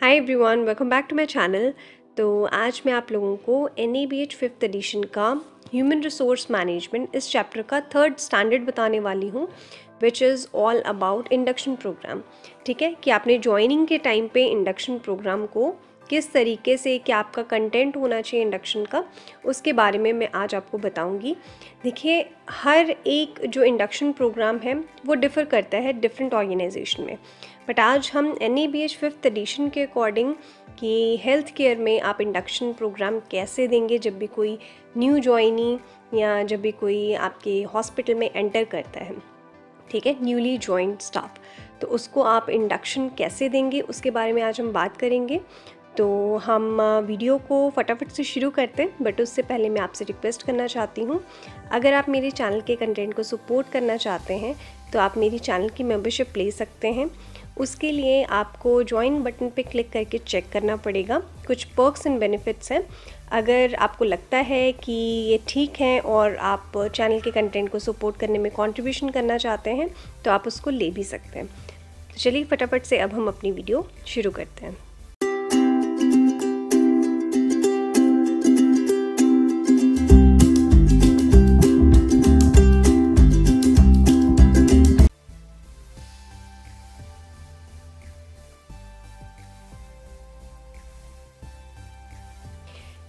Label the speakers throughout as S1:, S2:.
S1: Hi everyone, welcome back to my channel. तो आज मैं आप लोगों को NABH 5th एडिशन का ह्यूमन रिसोर्स मैनेजमेंट इस चैप्टर का 3rd स्टैंडर्ड बताने वाली हूँ, which is all about induction programme. ठीक है, कि आपने ज्वाइनिंग के टाइम पे इंडक्शन प्रोग्राम को किस तरीके से, क्या आपका कंटेंट होना चाहिए इंडक्शन का, उसके बारे में मैं आज आपको बताऊंगी। देखिए, हर एक जो इंडक्शन प्रोग्राम है वो डिफ़र करता है डिफरेंट ऑर्गेनाइजेशन में, बट आज हम NABH 5th एडिशन के अकॉर्डिंग कि हेल्थ केयर में आप इंडक्शन प्रोग्राम कैसे देंगे जब भी कोई न्यू ज्वाइनी या जब भी कोई आपके हॉस्पिटल में एंटर करता है, ठीक है, न्यूली ज्वाइंड स्टाफ, तो उसको आप इंडक्शन कैसे देंगे उसके बारे में आज हम बात करेंगे। तो हम वीडियो को फटाफट से शुरू करते हैं, बट उससे पहले मैं आपसे रिक्वेस्ट करना चाहती हूँ, अगर आप मेरे चैनल के कंटेंट को सपोर्ट करना चाहते हैं तो आप मेरी चैनल की मेंबरशिप ले सकते हैं। उसके लिए आपको ज्वाइन बटन पे क्लिक करके चेक करना पड़ेगा, कुछ पर्क्स एंड बेनिफिट्स हैं। अगर आपको लगता है कि ये ठीक है और आप चैनल के कंटेंट को सपोर्ट करने में कंट्रीब्यूशन करना चाहते हैं तो आप उसको ले भी सकते हैं। तो चलिए फटाफट से अब हम अपनी वीडियो शुरू करते हैं।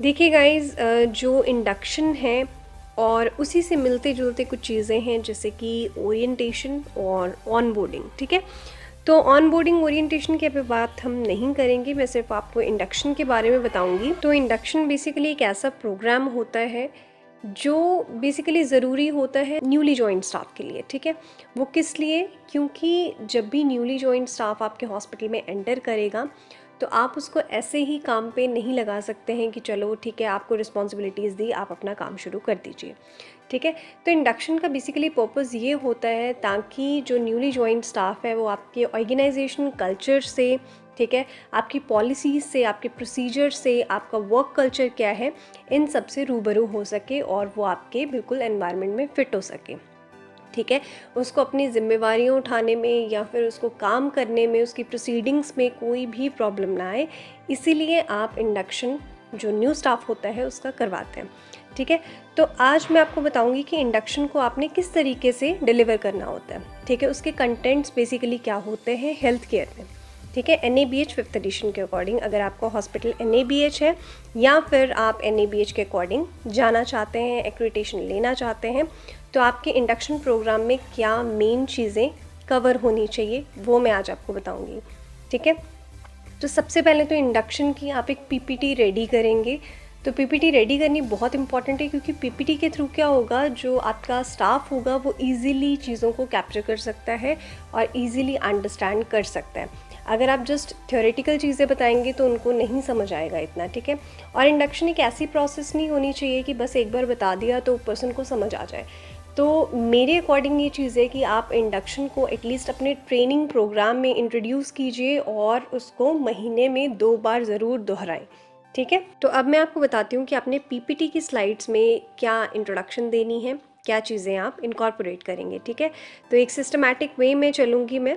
S1: देखिए गाइस, जो इंडक्शन है और उसी से मिलते जुलते कुछ चीज़ें हैं, जैसे कि ओरिएंटेशन और ऑनबोर्डिंग। ठीक है, तो ऑनबोर्डिंग ओरिएंटेशन की अभी बात हम नहीं करेंगे, मैं सिर्फ आपको इंडक्शन के बारे में बताऊंगी। तो इंडक्शन बेसिकली एक ऐसा प्रोग्राम होता है जो बेसिकली ज़रूरी होता है न्यूली ज्वाइंट स्टाफ के लिए। ठीक है, वो किस लिए? क्योंकि जब भी न्यूली ज्वाइंट स्टाफ आपके हॉस्पिटल में एंटर करेगा तो आप उसको ऐसे ही काम पे नहीं लगा सकते हैं कि चलो ठीक है, आपको रिस्पॉन्सिबिलिटीज़ दी, आप अपना काम शुरू कर दीजिए। ठीक है, तो इंडक्शन का बेसिकली पर्पज़ ये होता है ताकि जो न्यूली ज्वाइंट स्टाफ है वो आपके ऑर्गेनाइजेशन कल्चर से, ठीक है, आपकी पॉलिसीज़ से, आपके प्रोसीजर से, आपका वर्क कल्चर क्या है, इन सब से रूबरू हो सके और वो आपके बिल्कुल एनवायरनमेंट में फ़िट हो सके। ठीक है, उसको अपनी जिम्मेवारियां उठाने में या फिर उसको काम करने में, उसकी प्रोसीडिंग्स में कोई भी प्रॉब्लम ना आए, इसीलिए आप इंडक्शन जो न्यू स्टाफ होता है उसका करवाते हैं। ठीक है, तो आज मैं आपको बताऊंगी कि इंडक्शन को आपने किस तरीके से डिलीवर करना होता है। ठीक है, उसके कंटेंट्स बेसिकली क्या होते हैं हेल्थ केयर में। ठीक है, NABH 5th एडिशन के अकॉर्डिंग, अगर आपका हॉस्पिटल NABH है या फिर आप NABH के अकॉर्डिंग जाना चाहते हैं, एक्रेडिटेशन लेना चाहते हैं, तो आपके इंडक्शन प्रोग्राम में क्या मेन चीज़ें कवर होनी चाहिए वो मैं आज आपको बताऊंगी। ठीक है, तो सबसे पहले तो इंडक्शन की आप एक PPT रेडी करेंगे। तो PPT रेडी करनी बहुत इंपॉर्टेंट है, क्योंकि PPT के थ्रू क्या होगा, जो आपका स्टाफ होगा वो इजीली चीज़ों को कैप्चर कर सकता है और इजीली अंडरस्टैंड कर सकता है। अगर आप जस्ट थ्योरेटिकल चीज़ें बताएंगे तो उनको नहीं समझ आएगा इतना। ठीक है, और इंडक्शन एक ऐसी प्रोसेस नहीं होनी चाहिए कि बस एक बार बता दिया तो पर्सन को समझ आ जाए। तो मेरे अकॉर्डिंग ये चीज़ है कि आप इंडक्शन को एटलीस्ट अपने ट्रेनिंग प्रोग्राम में इंट्रोड्यूस कीजिए और उसको महीने में 2 बार ज़रूर दोहराएं। ठीक है, तो अब मैं आपको बताती हूँ कि आपने PPT की स्लाइड्स में क्या इंट्रोडक्शन देनी है, क्या चीज़ें आप इनकॉर्पोरेट करेंगे। ठीक है, तो एक सिस्टमैटिक वे में चलूँगी मैं,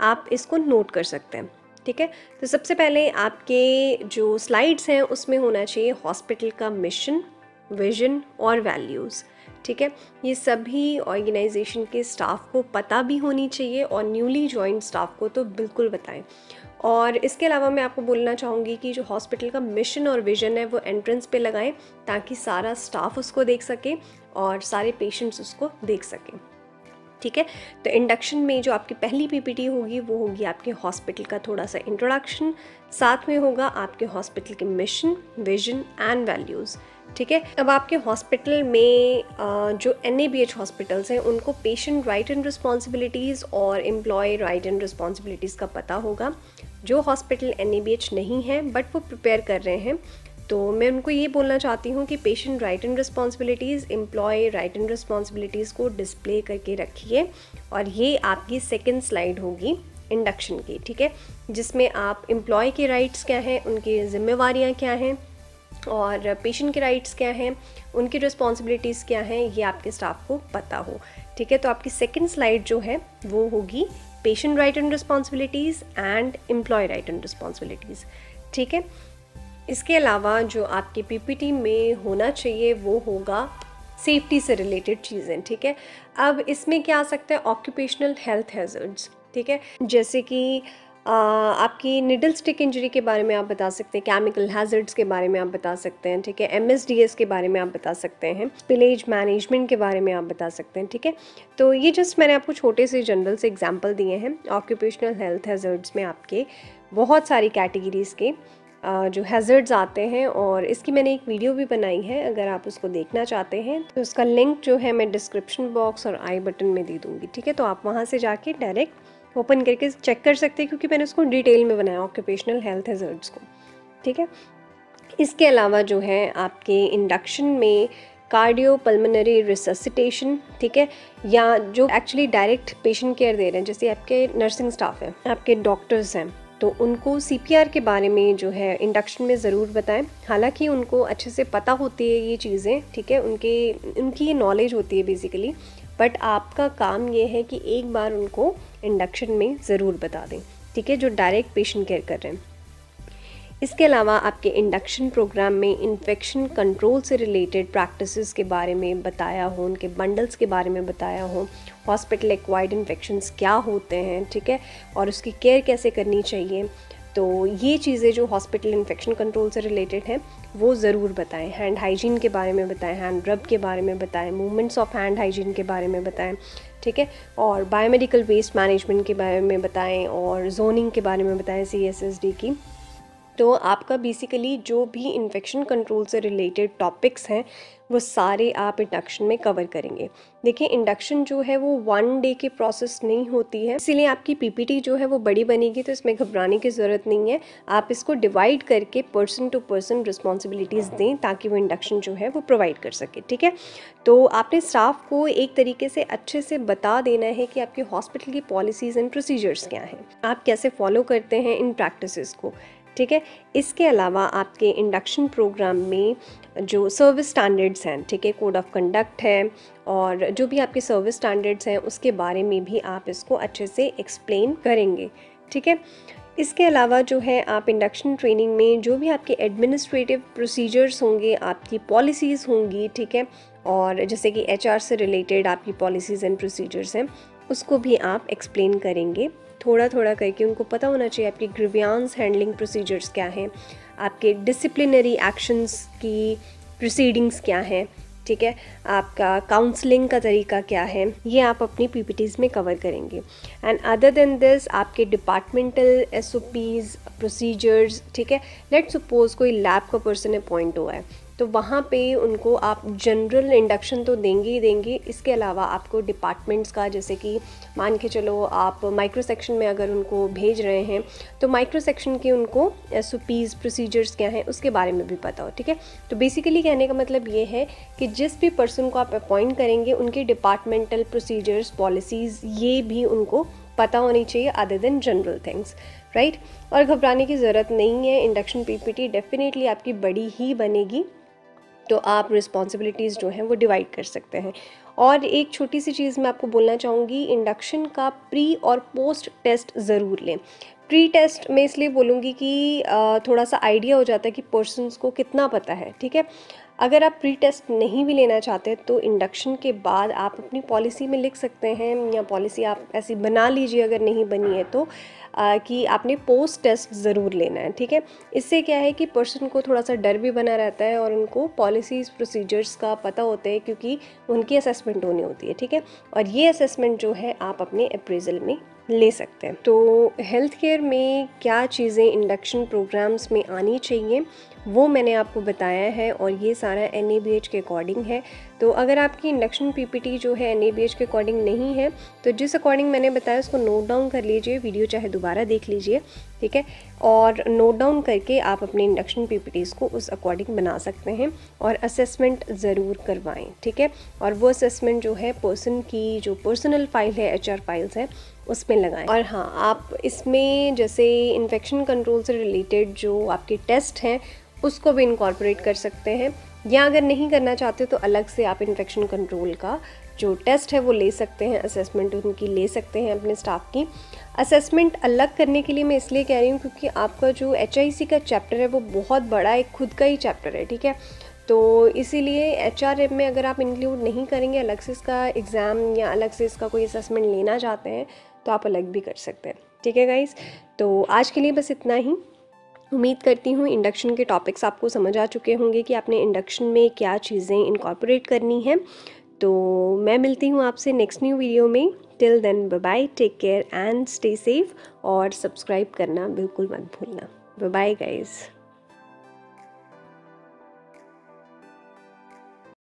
S1: आप इसको नोट कर सकते हैं। ठीक है, तो सबसे पहले आपके जो स्लाइड्स हैं उसमें होना चाहिए हॉस्पिटल का मिशन, विजन और वैल्यूज़। ठीक है, ये सभी ऑर्गेनाइजेशन के स्टाफ को पता भी होनी चाहिए और न्यूली ज्वाइंट स्टाफ को तो बिल्कुल बताएं। और इसके अलावा मैं आपको बोलना चाहूँगी कि जो हॉस्पिटल का मिशन और विजन है वो एंट्रेंस पे लगाएं, ताकि सारा स्टाफ उसको देख सके और सारे पेशेंट्स उसको देख सकें। ठीक है, तो इंडक्शन में जो आपकी पहली PPT होगी वो होगी आपके हॉस्पिटल का थोड़ा सा इंट्रोडक्शन, साथ में होगा आपके हॉस्पिटल के मिशन, विजन एंड वैल्यूज़। ठीक है, अब आपके हॉस्पिटल में जो NABH हॉस्पिटल्स हैं उनको पेशेंट राइट एंड रिस्पॉन्सिबिलिटीज़ और एम्प्लॉय राइट एंड रिस्पॉन्सिबिलिटीज़ का पता होगा। जो हॉस्पिटल NABH नहीं है बट वो प्रिपेयर कर रहे हैं, तो मैं उनको ये बोलना चाहती हूँ कि patient right and responsibilities, employ right and responsibilities को डिस्प्ले करके रखिए। और ये आपकी सेकंड स्लाइड होगी इंडक्शन की। ठीक है, जिसमें आप एम्प्लॉय के राइट्स क्या हैं, उनकी जिम्मेवारियाँ क्या हैं, और पेशेंट के राइट्स क्या हैं, उनकी रिस्पॉन्सिबिलिटीज़ क्या हैं, ये आपके स्टाफ को पता हो। ठीक है, तो आपकी सेकंड स्लाइड जो है वो होगी patient right and responsibilities and employ right and responsibilities. ठीक है, इसके अलावा जो आपके पीपीटी में होना चाहिए वो होगा सेफ्टी से रिलेटेड चीज़ें। ठीक है, अब इसमें क्या आ सकता है, ऑक्यूपेशनल हेल्थ हैज़र्ड्स। ठीक है, जैसे कि आपकी निडल स्टिक इंजरी के बारे में आप बता सकते हैं, केमिकल हैज़र्ड्स के बारे में आप बता सकते हैं। ठीक है, MSDS के बारे में आप बता सकते हैं, स्पिलेज मैनेजमेंट के बारे में आप बता सकते हैं। ठीक है, तो ये जस्ट मैंने आपको छोटे से जनरल से एग्जांपल दिए हैं। ऑक्यूपेशनल हेल्थ हैज़र्ड्स में आपके बहुत सारी कैटेगरीज़ के जो हैज़र्ड्स आते हैं, और इसकी मैंने एक वीडियो भी बनाई है, अगर आप उसको देखना चाहते हैं तो उसका लिंक जो है मैं डिस्क्रिप्शन बॉक्स और आई बटन में दे दूँगी। ठीक है, तो आप वहाँ से जाके डायरेक्ट ओपन करके चेक कर सकते हैं, क्योंकि मैंने उसको डिटेल में बनाया ऑक्यूपेशनल हेल्थ हैज़र्ड्स को। ठीक है, इसके अलावा जो है आपके इंडक्शन में कार्डियो पल्मोनरी रिससिटेशन, ठीक है, या जो एक्चुअली डायरेक्ट पेशेंट केयर दे रहे हैं, जैसे आपके नर्सिंग स्टाफ है, आपके डॉक्टर्स हैं, तो उनको CPR के बारे में जो है इंडक्शन में ज़रूर बताएं। हालांकि उनको अच्छे से पता होती है ये चीज़ें, ठीक है, उनकी ये नॉलेज होती है बेसिकली, बट आपका काम ये है कि एक बार उनको इंडक्शन में ज़रूर बता दें। ठीक है, जो डायरेक्ट पेशेंट केयर कर रहे हैं। इसके अलावा आपके इंडक्शन प्रोग्राम में इन्फेक्शन कंट्रोल से रिलेटेड प्रैक्टिसेस के बारे में बताया हो, उनके बंडल्स के बारे में बताया हो, हॉस्पिटल एक्वायर्ड इन्फेक्शंस क्या होते हैं, ठीक है, और उसकी केयर कैसे करनी चाहिए। तो ये चीज़ें जो हॉस्पिटल इन्फेक्शन कंट्रोल से रिलेटेड हैं वो ज़रूर बताएं। हैंड हाइजीन के बारे में बताएं, हैंड रब के बारे में बताएं, मूवमेंट्स ऑफ हैंड हाइजीन के बारे में बताएं। ठीक है, और बायोमेडिकल वेस्ट मैनेजमेंट के बारे में बताएं, और जोनिंग के बारे में बताएं, CSSD की। तो आपका बेसिकली जो भी इन्फेक्शन कंट्रोल से रिलेटेड टॉपिक्स हैं वो सारे आप इंडक्शन में कवर करेंगे। देखिए, इंडक्शन जो है वो 1 डे की प्रोसेस नहीं होती है, इसीलिए आपकी PPT जो है वो बड़ी बनेगी, तो इसमें घबराने की ज़रूरत नहीं है। आप इसको डिवाइड करके पर्सन टू पर्सन रिस्पॉन्सिबिलिटीज़ दें, ताकि वो इंडक्शन जो है वो प्रोवाइड कर सके। ठीक है, तो आपने स्टाफ को एक तरीके से अच्छे से बता देना है कि आपके हॉस्पिटल की पॉलिसीज़ एंड प्रोसीजर्स क्या हैं, आप कैसे फॉलो करते हैं इन प्रैक्टिसेस को। ठीक है, इसके अलावा आपके इंडक्शन प्रोग्राम में जो सर्विस स्टैंडर्ड्स हैं, ठीक है, कोड ऑफ कंडक्ट है, और जो भी आपके सर्विस स्टैंडर्ड्स हैं उसके बारे में भी आप इसको अच्छे से एक्सप्लेन करेंगे। ठीक है, इसके अलावा जो है आप इंडक्शन ट्रेनिंग में जो भी आपके एडमिनिस्ट्रेटिव प्रोसीजर्स होंगे, आपकी पॉलिसीज़ होंगी, ठीक है, और जैसे कि HR से रिलेटेड आपकी पॉलिसीज़ एंड प्रोसीजर्स हैं, उसको भी आप एक्सप्लेन करेंगे। थोड़ा थोड़ा करके उनको पता होना चाहिए आपकी ग्रीवियांस हैंडलिंग प्रोसीजर्स क्या हैं, आपके डिसिप्लिनरी एक्शंस की प्रोसीडिंग्स क्या हैं, ठीक है, आपका काउंसलिंग का तरीका क्या है, ये आप अपनी PPTs में कवर करेंगे। एंड अदर देन दिस आपके डिपार्टमेंटल SOPs प्रोसीजर्स, ठीक है, लेट्स सपोज कोई लैब का पर्सन अपॉइंट हुआ है, तो वहाँ पे उनको आप जनरल इंडक्शन तो देंगे ही देंगे। इसके अलावा आपको डिपार्टमेंट्स का, जैसे कि मान के चलो आप माइक्रो सेक्शन में अगर उनको भेज रहे हैं, तो माइक्रो सेक्शन के उनको SOPs प्रोसीजर्स क्या हैं उसके बारे में भी पता हो। ठीक है, तो बेसिकली कहने का मतलब ये है कि जिस भी पर्सन को आप अपॉइंट करेंगे उनके डिपार्टमेंटल प्रोसीजर्स, पॉलिसीज़, ये भी उनको पता होनी चाहिए, other than general things, right. और घबराने की ज़रूरत नहीं है, इंडक्शन PPT डेफिनेटली आपकी बड़ी ही बनेगी, तो आप रिस्पॉन्सिबिलिटीज़ जो हैं वो डिवाइड कर सकते हैं। और एक छोटी सी चीज़ मैं आपको बोलना चाहूँगी, इंडक्शन का प्री और पोस्ट टेस्ट ज़रूर लें। प्री टेस्ट मैं इसलिए बोलूँगी कि थोड़ा सा आइडिया हो जाता है कि पर्सन्स को कितना पता है। ठीक है, अगर आप प्री टेस्ट नहीं भी लेना चाहते तो इंडक्शन के बाद आप अपनी पॉलिसी में लिख सकते हैं, या पॉलिसी आप ऐसी बना लीजिए अगर नहीं बनी है तो, कि आपने पोस्ट टेस्ट ज़रूर लेना है। ठीक है, इससे क्या है कि पर्सन को थोड़ा सा डर भी बना रहता है और उनको पॉलिसीज़ प्रोसीजर्स का पता होता है, क्योंकि उनकी असेसमेंट होनी होती है। ठीक है, और ये असेसमेंट जो है आप अपने अप्रेजल में ले सकते हैं। तो हेल्थ केयर में क्या चीज़ें इंडक्शन प्रोग्राम्स में आनी चाहिए वो मैंने आपको बताया है, और ये सारा NABH के अकॉर्डिंग है। तो अगर आपकी इंडक्शन PPT जो है NABH के अकॉर्डिंग नहीं है, तो जिस अकॉर्डिंग मैंने बताया उसको नोट डाउन कर लीजिए, वीडियो चाहे दोबारा देख लीजिए। ठीक है, और नोट डाउन करके आप अपने इंडक्शन PPTs को उस अकॉर्डिंग बना सकते हैं, और असेसमेंट ज़रूर करवाएं। ठीक है, और वो असेसमेंट जो है पर्सन की जो पर्सनल फाइल है, HR फाइल्स है, उसमें लगाएं। और हाँ, आप इसमें जैसे इन्फेक्शन कंट्रोल से रिलेटेड जो आपके टेस्ट हैं उसको भी इनकॉर्पोरेट कर सकते हैं। या अगर नहीं करना चाहते तो अलग से आप इन्फेक्शन कंट्रोल का जो टेस्ट है वो ले सकते हैं, असेसमेंट उनकी ले सकते हैं अपने स्टाफ की। असेसमेंट अलग करने के लिए मैं इसलिए कह रही हूँ क्योंकि आपका जो HIC का चैप्टर है वो बहुत बड़ा एक खुद का ही चैप्टर है, ठीक है। तो इसीलिए HRM में अगर आप इंक्लूड नहीं करेंगे, अलग से इसका एग्ज़ाम या अलग से इसका कोई असेसमेंट लेना चाहते हैं तो आप अलग भी कर सकते हैं, ठीक है गाइज़। तो आज के लिए बस इतना ही। उम्मीद करती हूँ इंडक्शन के टॉपिक्स आपको समझ आ चुके होंगे कि आपने इंडक्शन में क्या चीज़ें इनकॉर्पोरेट करनी है। तो मैं मिलती हूँ आपसे नेक्स्ट न्यू वीडियो में। Till then bye bye, take care and stay safe, और सब्सक्राइब करना बिल्कुल मत भूलना। Bye bye guys.